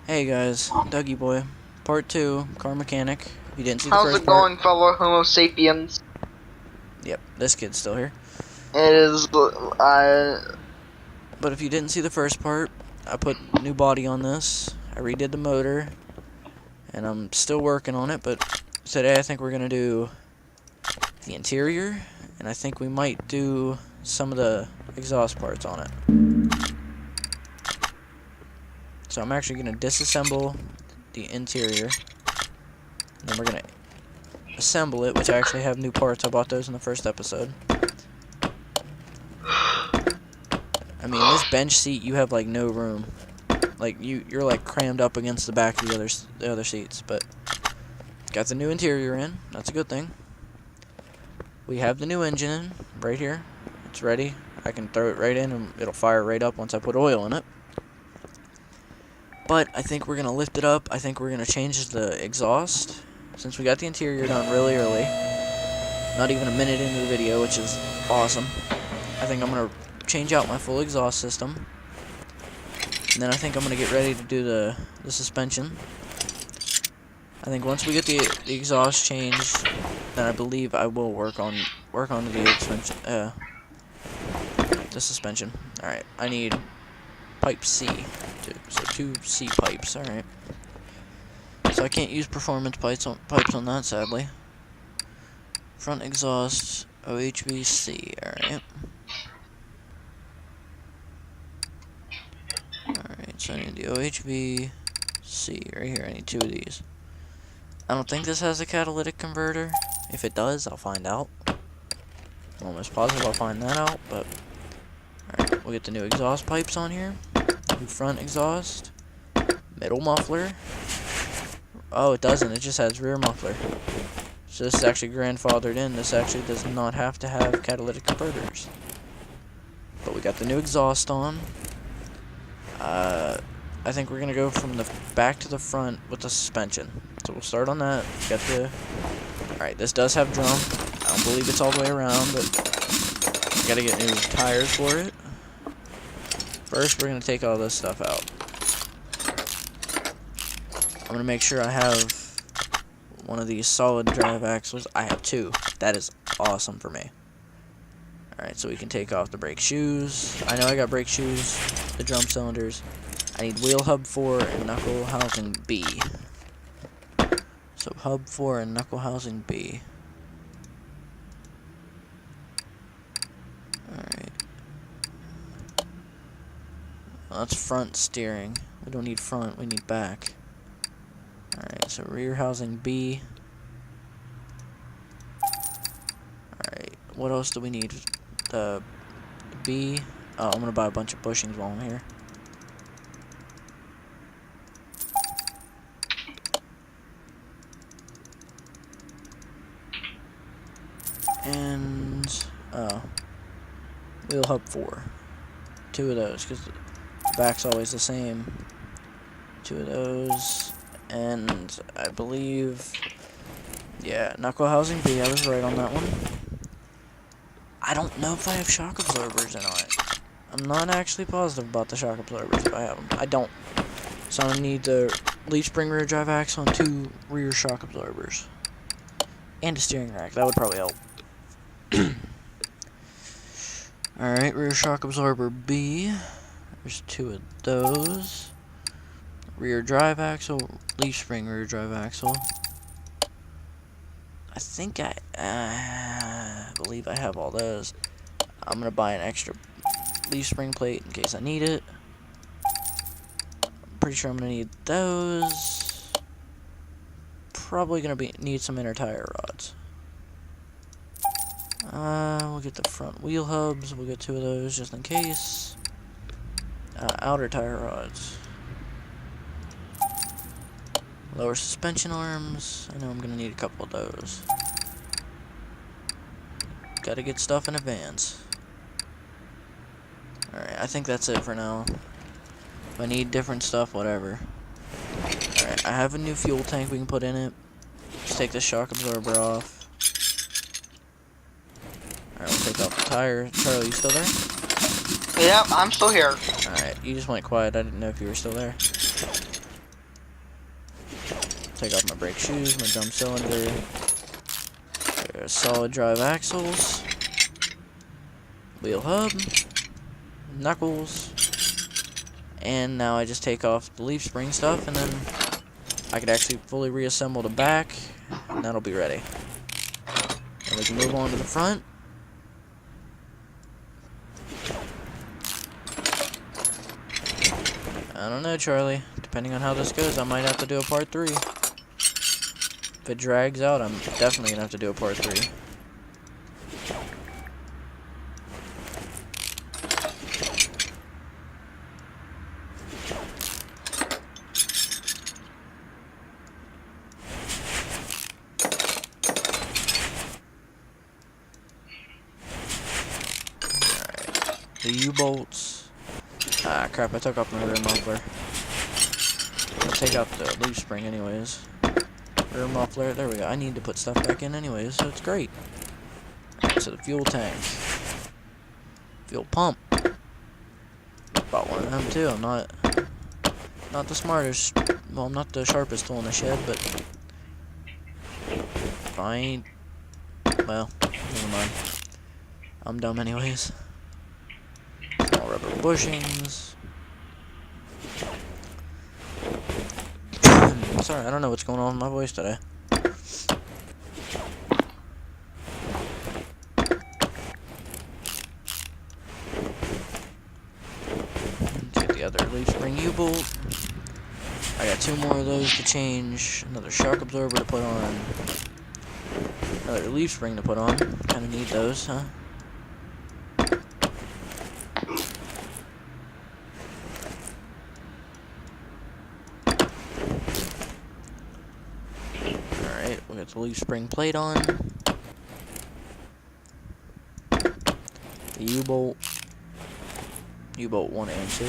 Hey guys, Dougie Boy, Part 2, Car Mechanic. If you didn't see the How's first it part, going, fellow Homo sapiens? yep, this kid's still here. It is, But if you didn't see the first part, I put new body on this, I redid the motor, and I'm still working on it, but today I think we're going to do the interior, and I think we might do some of the exhaust parts on it. So I'm actually going to disassemble the interior, and then we're going to assemble it, which I actually have new parts. I bought those in the first episode. I mean, this bench seat, you have like no room. Like you're like crammed up against the back of the other seats. But got the new interior in. That's a good thing. We have the new engine in right here. It's ready. I can throw it right in and it'll fire right up once I put oil in it. But I think we're gonna lift it up. I think we're gonna change the exhaust since we got the interior done really early. Not even a minute into the video, which is awesome. I think I'm gonna change out my full exhaust system. And then I think I'm going to get ready to do the suspension. I think once we get the exhaust changed, then I believe I will work on the suspension. Alright, I need pipe C. So 2 C pipes, alright. So I can't use performance pipes on that, sadly. Front exhaust, OHVC, alright. Alright, so I need the OHVC right here. I need 2 of these. I don't think this has a catalytic converter. If it does, I'll find out. I'm almost positive I'll find that out, but... Alright, we'll get the new exhaust pipes on here. New front exhaust. Middle muffler. Oh, it doesn't. It just has rear muffler. So this is actually grandfathered in. This actually does not have to have catalytic converters. But we got the new exhaust on. I think we're gonna go from the back to the front with the suspension. So we'll start on that. Got the... Alright, this does have drum. I don't believe it's all the way around, but we gotta get new tires for it. First, we're gonna take all this stuff out. I'm gonna make sure I have one of these solid drive axles. I have 2. That is awesome for me. Alright, so we can take off the brake shoes. I know I got brake shoes, the drum cylinders. I need wheel hub 4 and knuckle housing B. So hub 4 and knuckle housing B. Alright. Well, that's front steering. We don't need front, we need back. Alright, so rear housing B. Alright, what else do we need? The B. Oh, I'm gonna buy a bunch of bushings while I'm here. And wheel hub 4. 2 of those, because the back's always the same. 2 of those, and I believe, yeah, knuckle housing B. I was right on that one. I don't know if I have shock absorbers in on it. I'm not actually positive about the shock absorbers if I have them. I don't. So I'm gonna need the leaf spring rear drive axle and 2 rear shock absorbers. And a steering rack. That would probably help. Alright, rear shock absorber B. There's 2 of those. Rear drive axle, leaf spring rear drive axle. I think I believe I have all those. I'm gonna buy an extra leaf spring plate in case I need it. I'm pretty sure I'm gonna need those. Probably gonna need some inner tire rods. We'll get the front wheel hubs. We'll get 2 of those just in case. Outer tire rods. Lower suspension arms. I know I'm gonna need a couple of those. Gotta get stuff in advance. Alright, I think that's it for now. If I need different stuff, whatever. Alright, I have a new fuel tank we can put in it. Let's take the shock absorber off. Alright, we'll take off the tire. Charlie, you still there? Yep, I'm still here. Alright, you just went quiet. I didn't know if you were still there. take off my brake shoes, my drum cylinder, solid drive axles, wheel hub, knuckles, and now I just take off the leaf spring stuff, and then I could actually fully reassemble the back, and that'll be ready. And we can move on to the front. I don't know, Charlie. Depending on how this goes, I might have to do a part 3. If it drags out, I'm definitely gonna have to do a part 3. Alright. The U-bolts. Ah, crap, I took off my rear muffler. I'll take out the leaf spring anyways. Rear muffler, there we go. I need to put stuff back in anyways, so it's great. So the fuel tank. Fuel pump. Bought one of them too. I'm not the smartest, well, I'm not the sharpest tool in the shed, but if I ain't, well, never mind. I'm dumb anyways. Small rubber bushings. Sorry, I don't know what's going on with my voice today. Get the other leaf spring U-bolt. I got 2 more of those to change. Another shock absorber to put on. Another leaf spring to put on. Kind of need those, huh? Alright, we got the leaf spring plate on. The U-bolt. U-bolt 1 and 2.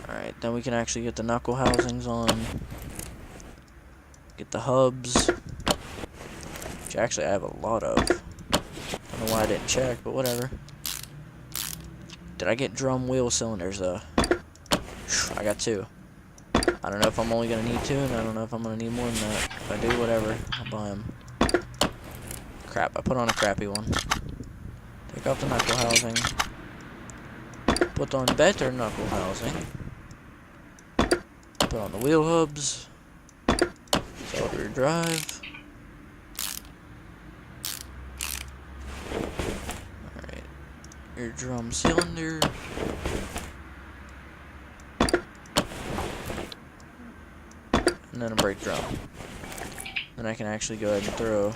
Alright, then we can actually get the knuckle housings on. Get the hubs. Which actually I have a lot of. Don't know why I didn't check, but whatever. Did I get drum wheel cylinders though? I got 2. I don't know if I'm only gonna need 2, and I don't know if I'm gonna need more than that. If I do, whatever, I'll buy them. Crap, I put on a crappy one. Take off the knuckle housing. Put on better knuckle housing. Put on the wheel hubs. Solid rear drive. Alright. Your drum cylinder. And then a brake drum. Then I can actually go ahead and throw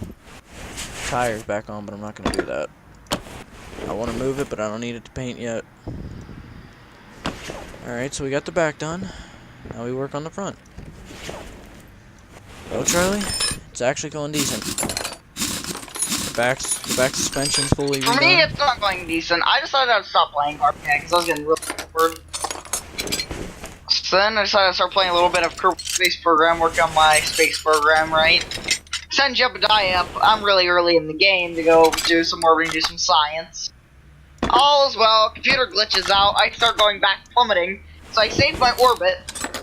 tires back on, but I'm not going to do that. I want to move it, but I don't need it to paint yet. Alright, so we got the back done. Now we work on the front. Well, Charlie, it's actually going decent. The back suspension's fully redone. For me, it's not going decent. I decided I'd stop playing RPA because I was getting really bored. So then I decided to start playing a little bit of Kerbal Space Program, work on my space program, right? Send Jebediah up. I'm really early in the game to go do some more reading, do some science. All is well. Computer glitches out. I start going back plummeting. So I saved my orbit.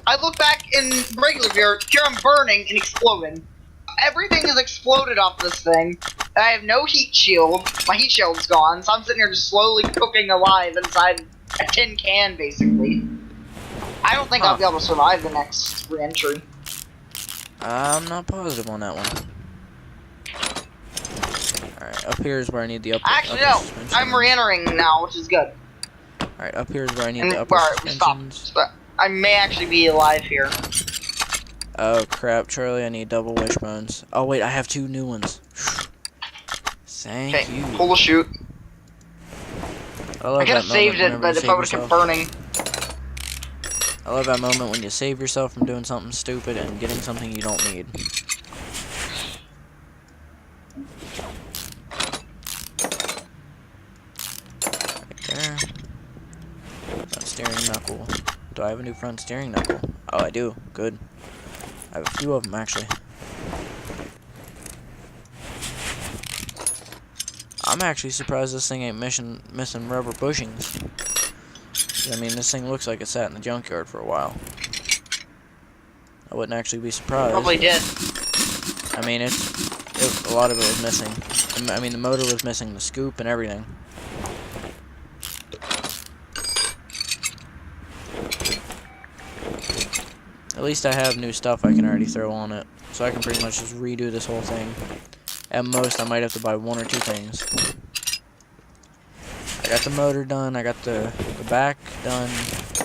I look back in regular view. Here I'm burning and exploding. Everything is exploded off this thing. I have no heat shield. My heat shield's gone. So I'm sitting here just slowly cooking alive inside a tin can, basically. I don't think I'll be able to survive the next re-entry. I'm not positive on that one. Alright, up here is where I need the upper. Actually, no. I'm re-entering now, which is good. Alright, up here is where I need the upper suspensions. Stop. I may actually be alive here. Oh crap, Charlie, I need double wishbones. Oh wait, I have 2 new ones. Thank you. Pull the chute. I could have saved it, but if I would have kept burning. I love that moment when you save yourself from doing something stupid and getting something you don't need. Right there. Front steering knuckle. Do I have a new front steering knuckle? Oh, I do. Good. I have a few of them, actually. I'm actually surprised this thing ain't missing rubber bushings. I mean, this thing looks like it sat in the junkyard for a while. I wouldn't actually be surprised. Probably did. I mean, a lot of it was missing. I mean, the motor was missing the scoop and everything. At least I have new stuff I can already throw on it. So I can pretty much just redo this whole thing. At most, I might have to buy 1 or 2 things. I got the motor done, I got the back done,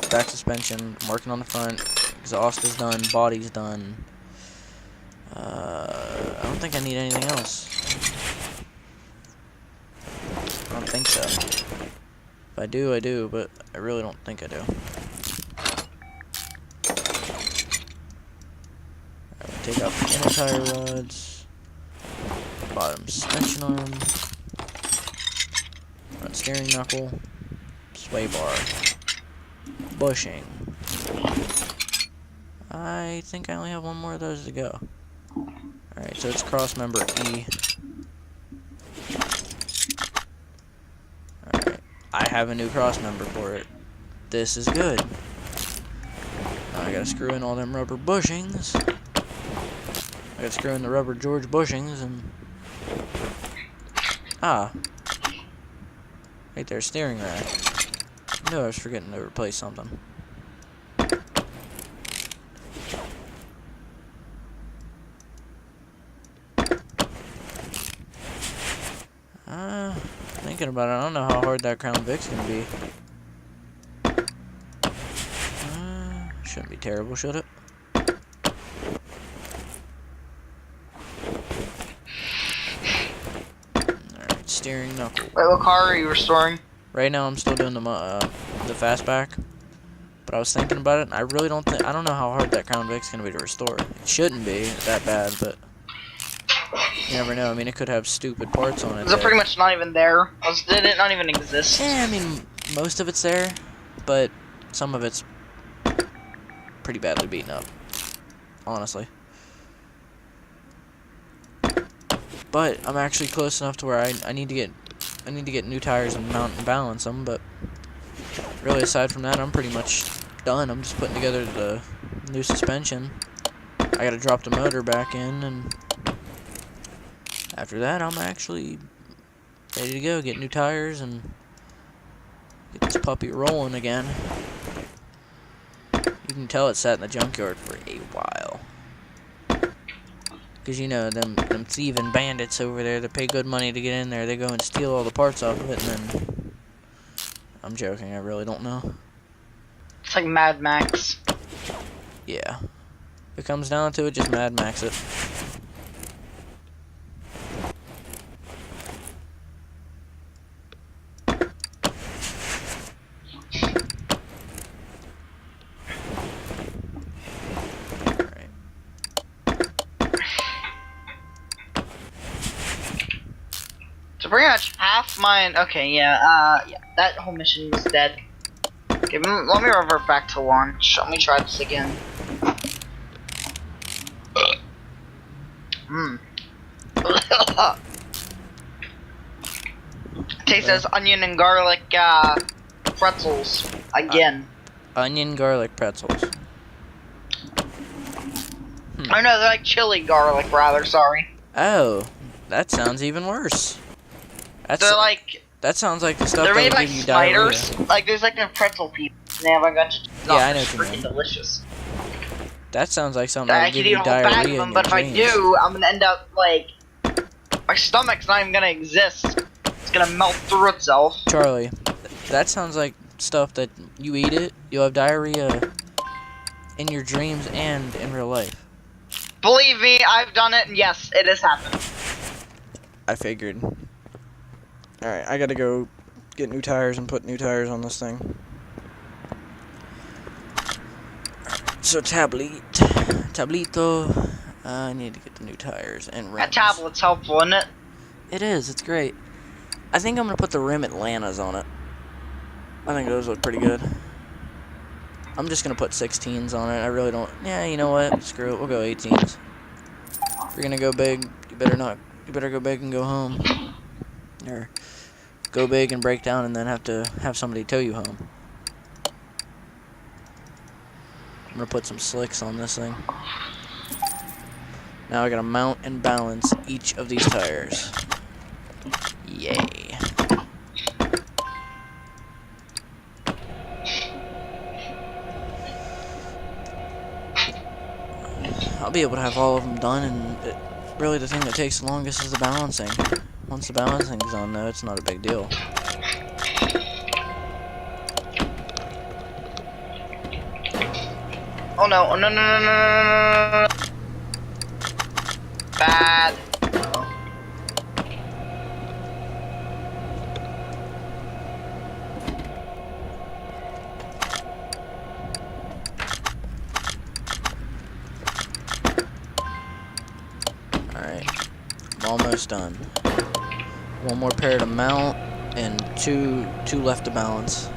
back suspension, I'm working on the front, exhaust is done, body's done. I don't think I need anything else. I don't think so. If I do, I do, but I really don't think I do. Take out the inner tire rods, bottom suspension arm, front steering knuckle, sway bar, bushing. I think I only have 1 more of those to go. Alright, so it's cross member E. Alright, I have a new cross member for it. This is good. Now I gotta screw in all them rubber bushings. I gotta screw in the rubber George bushings and... Ah. Right there, steering rack. I knew I was forgetting to replace something. Thinking about it, I don't know how hard that Crown Vic's gonna be. Shouldn't be terrible, should it? Alright, steering knuckle. Wait, what car are you restoring? Right now I'm still doing the fastback. But I was thinking about it, and I really don't think, I don't know how hard that Crown Vic's gonna be to restore. It shouldn't be that bad, but you never know. I mean, it could have stupid parts on it. Is it pretty much not even there? Did it not even exist? Yeah, I mean, most of it's there, but some of it's pretty badly beaten up, honestly. But I'm actually close enough to where I need to get new tires and mount and balance them. But really, aside from that, I'm pretty much done. I'm just putting together the new suspension. I gotta drop the motor back in, and after that, I'm actually ready to go. Get new tires and get this puppy rolling again. You can tell it sat in the junkyard for a while. Because, you know, them thieving bandits over there that pay good money to get in there, they go and steal all the parts off of it, and then... I'm joking, I really don't know. It's like Mad Max. Yeah. If it comes down to it, just Mad Max it. Pretty much half mine. Okay, yeah, that whole mission was dead. Okay, let me revert back to launch. Let me try this again. Tastes as onion and garlic pretzels again. Onion garlic pretzels. Oh no, they're like chili garlic rather. Sorry. Oh, that sounds even worse. They're like... That sounds like the stuff they're that made would like give you spiders. diarrhea. Like there's like a pretzel piece. And they have a bunch of... Yeah, I know what you freaking mean. delicious. That sounds like something that I would could give eat you a whole bag diarrhea of in them, your but if I dreams. do, I'm gonna end up like... My stomach's not even gonna exist. It's gonna melt through itself. Charlie, that sounds like stuff that you eat it, you'll have diarrhea in your dreams and in real life. Believe me, I've done it, and yes, it has happened. I figured. Alright, I gotta go get new tires and put new tires on this thing. So, Tablito, I need to get the new tires and rims. That tablet's helpful, isn't it? It is, it's great. I think I'm gonna put the rim Atlantas on it. I think those look pretty good. I'm just gonna put 16s on it. I really don't. Yeah, you know what? Screw it. We'll go 18s. If you're gonna go big, you better not. You better go big and go home, or go big and break down, and then have to have somebody tow you home. I'm gonna put some slicks on this thing. Now I gotta mount and balance each of these tires. Yay. I'll be able to have all of them done, and really the thing that takes the longest is the balancing. Once the balancing's done, though, it's not a big deal. Oh no, oh no, no, no, no, no, no. Bad. Alright, I'm almost done. One more pair to mount, and two left to balance.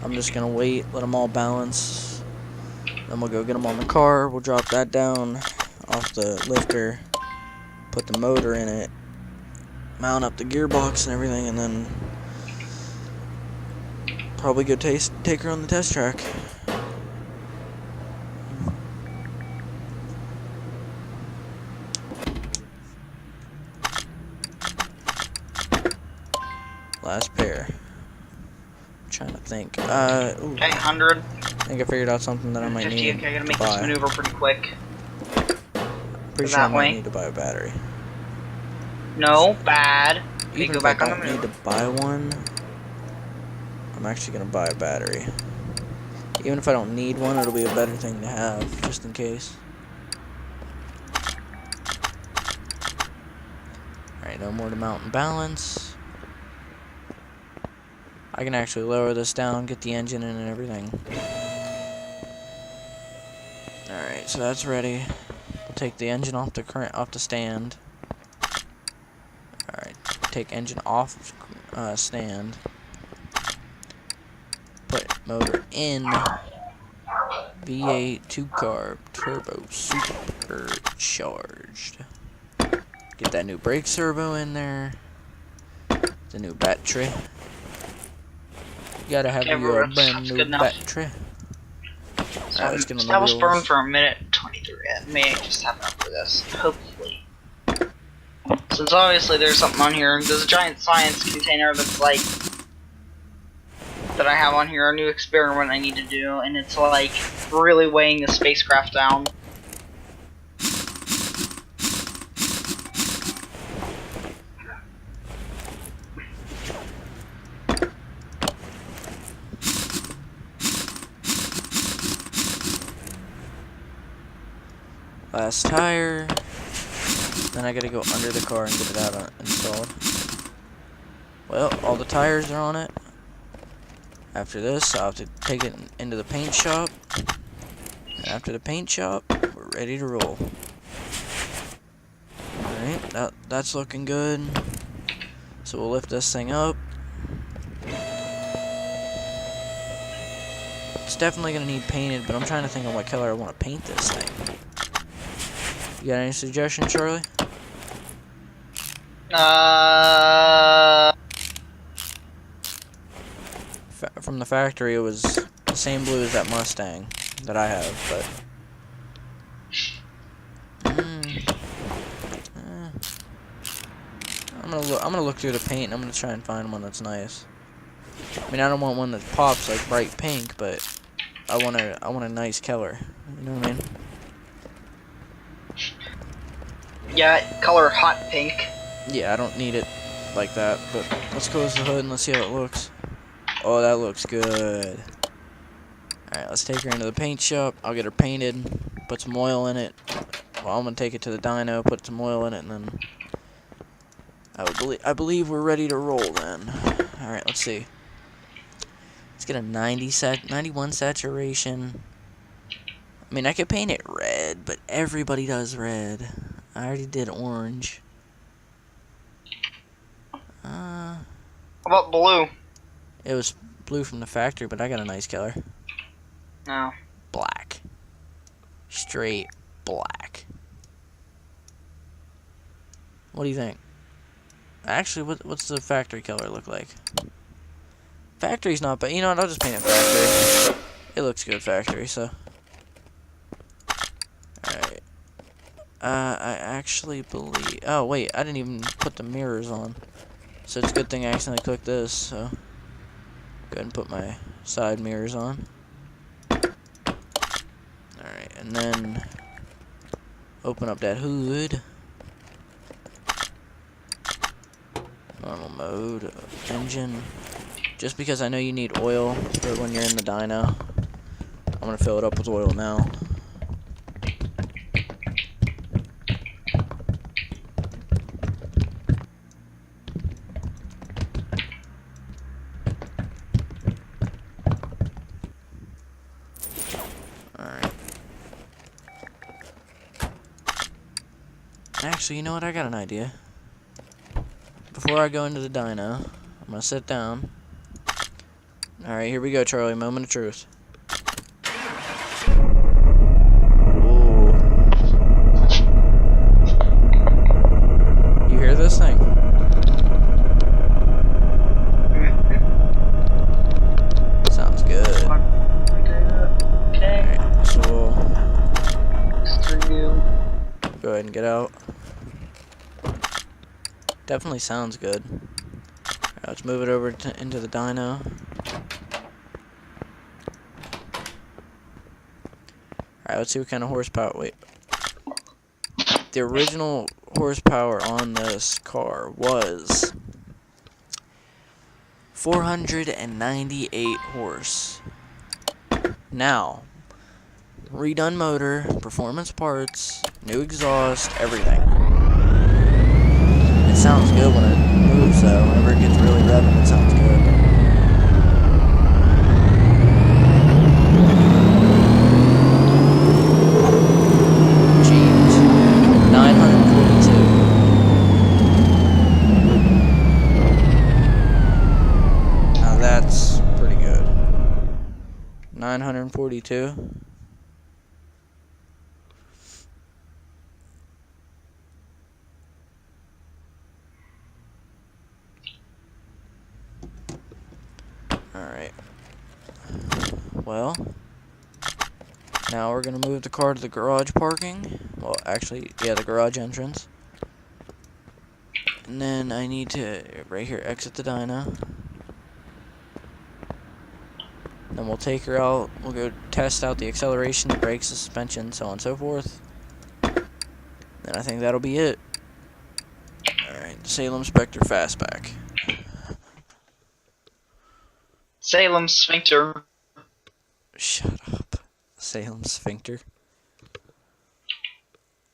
I'm just gonna wait, let them all balance. Then we'll go get them on the car. We'll drop that down off the lifter, put the motor in it, mount up the gearbox and everything, and then probably go take her on the test track. Last pair. I'm trying to think. Ooh, Okay, 100. I think I figured out something that I might 50. need Okay, I gotta to make this buy. maneuver pretty quick. Pretty sure I that might way. need to buy a battery. No, bad. Okay, Even go if I back on the don't need maneuver. to buy one, I'm actually gonna buy a battery. Even if I don't need one, it'll be a better thing to have, just in case. Alright, no more to mount and balance. I can actually lower this down, get the engine in and everything. Alright, so that's ready. We'll take the engine off the stand. Alright, take engine off stand. Put motor in. V8 2-carb turbo supercharged. Get that new brake servo in there. The new battery. You gotta have Okay, your that's brand new good enough. battery. So Alright, let's get on the that was burned wheels. for a minute 23. It may just happen after this. Hopefully. Since obviously there's something on here. There's a giant science container that's like that I have on here, a new experiment I need to do, and it's like really weighing the spacecraft down. Last tire. Then I gotta go under the car and get it out installed. Well, all the tires are on it. After this, I'll have to take it into the paint shop. And after the paint shop, we're ready to roll. Alright, that's looking good. So we'll lift this thing up. It's definitely gonna need painted, but I'm trying to think of what color I want to paint this thing. You got any suggestions, Charlie? From the factory, it was the same blue as that Mustang that I have, but I'm gonna look through the paint and I'm gonna try and find one that's nice. I mean, I don't want one that pops like bright pink, but I want a nice color. You know what I mean? Yeah, color hot pink. Yeah, I don't need it like that, but let's close the hood and let's see how it looks. Oh, that looks good. Alright, let's take her into the paint shop. I'll get her painted, put some oil in it. Well, I'm gonna take it to the dyno, put some oil in it, and then I believe we're ready to roll then. Alright, let's see. Let's get a 91 saturation. I mean, I could paint it red, but everybody does red. I already did orange. How about blue? It was blue from the factory, but I got a nice color. No. Black. Straight black. What do you think? Actually, what's the factory color look like? Factory's not bad. You know what? I'll just paint it factory. It looks good factory, so. Alright. I actually believe... Oh, wait. I didn't even put the mirrors on. So it's a good thing I accidentally clicked this, so. Go ahead and put my side mirrors on. Alright, and then... Open up that hood. Normal mode. Engine. Just because I know you need oil for when you're in the dyno. I'm gonna fill it up with oil now. Alright. Actually, you know what? I got an idea. Before I go into the dyno, I'm gonna sit down. Alright, here we go, Charlie. Moment of truth. Ooh. You hear this thing? Sounds good. Okay. Alright, so we'll go ahead and get out. Definitely sounds good. Alright, let's move it over into the dyno. Alright, let's see what kind of horsepower. Wait. The original horsepower on this car was 498 horse. Now, redone motor, performance parts, new exhaust, everything. It sounds good when it moves though. Whenever it gets really revving, it sounds good. Jeez. 942. Now that's pretty good. 942. Alright. Well, now we're gonna move the car to the garage parking. Well, actually, yeah, the garage entrance. And then I need to, right here, exit the dyno. Then we'll take her out. We'll go test out the acceleration, the brakes, the suspension, so on and so forth. Then I think that'll be it. Alright, Salem Spectre Fastback. Salem Sphincter. Shut up. Salem Sphincter.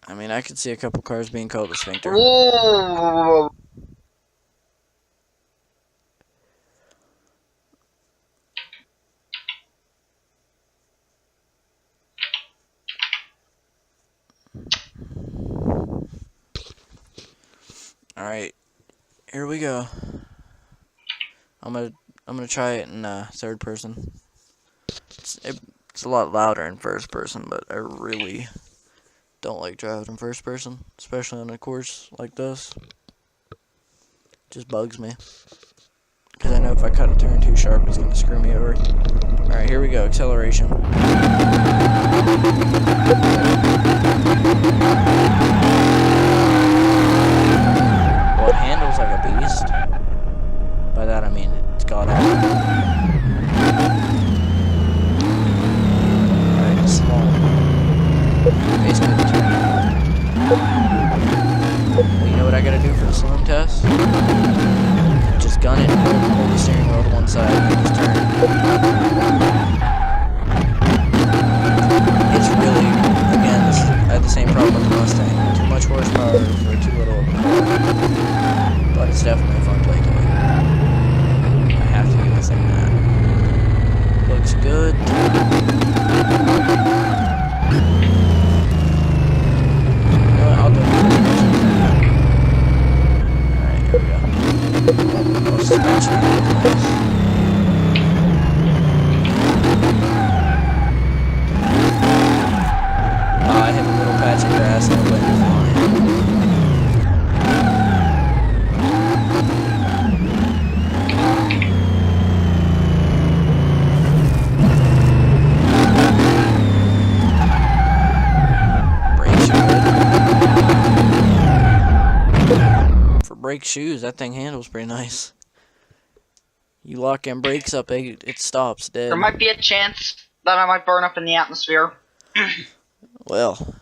I mean, I could see a couple cars being called a Sphincter. Whoa! Alright, here we go. I'm gonna try it in third person. It's a lot louder in first person, but I really don't like driving in first person, especially on a course like this. It just bugs me. Because I know if I cut a turn too sharp, it's gonna screw me over. Alright, here we go, acceleration. Well, it handles like a beast. By that I mean it's got all. Alright, small. Basically the turn. Well, you know what I gotta do for the saloon test? Just gun it and hold the steering wheel to one side and just turn. It's really, again, I had the same problem with the Mustang. Too much horsepower for too little of a car. But it's definitely a fun play toy. I have to give the thing that. Looks good. You know what, I'll do it. Alright, here we go. Oh, suspension. I hit a little patch of grass and it went flying. brake shoes. That thing handles pretty nice. You lock in brakes up, it stops dead. There might be a chance that I might burn up in the atmosphere. Well.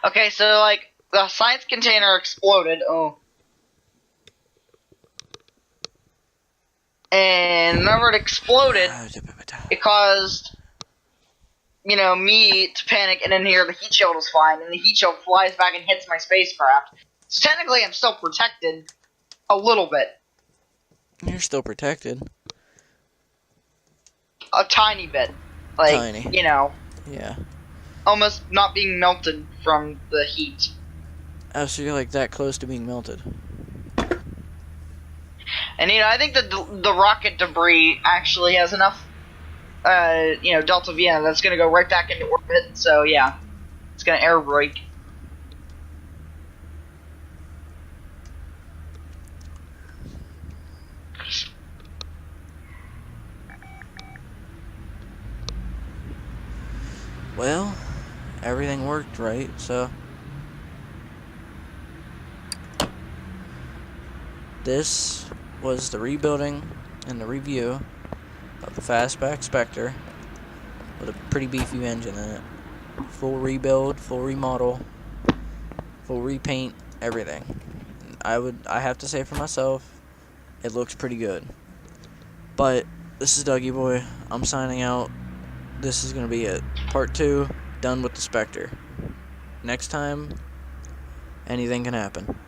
Okay, so, like, the science container exploded. Oh. And whenever it exploded, it caused, you know, me to panic, and in here the heat shield was fine, and the heat shield flies back and hits my spacecraft. So technically I'm still protected. A little bit. You're still protected. A tiny bit. Like, Tiny. you know. Yeah. Almost not being melted from the heat. Oh, so you're like that close to being melted. And, you know, I think the rocket debris actually has enough, you know, Delta V that's going to go right back into orbit. So, yeah. It's going to air brake. Well, everything worked right, so. This was the rebuilding and the review of the Fastback Spectre with a pretty beefy engine in it. Full rebuild, full remodel, full repaint, everything. I have to say for myself, it looks pretty good. But this is Dougie Boy. I'm signing out. This is gonna be it. Part 2, done with the Spectre. Next time, anything can happen.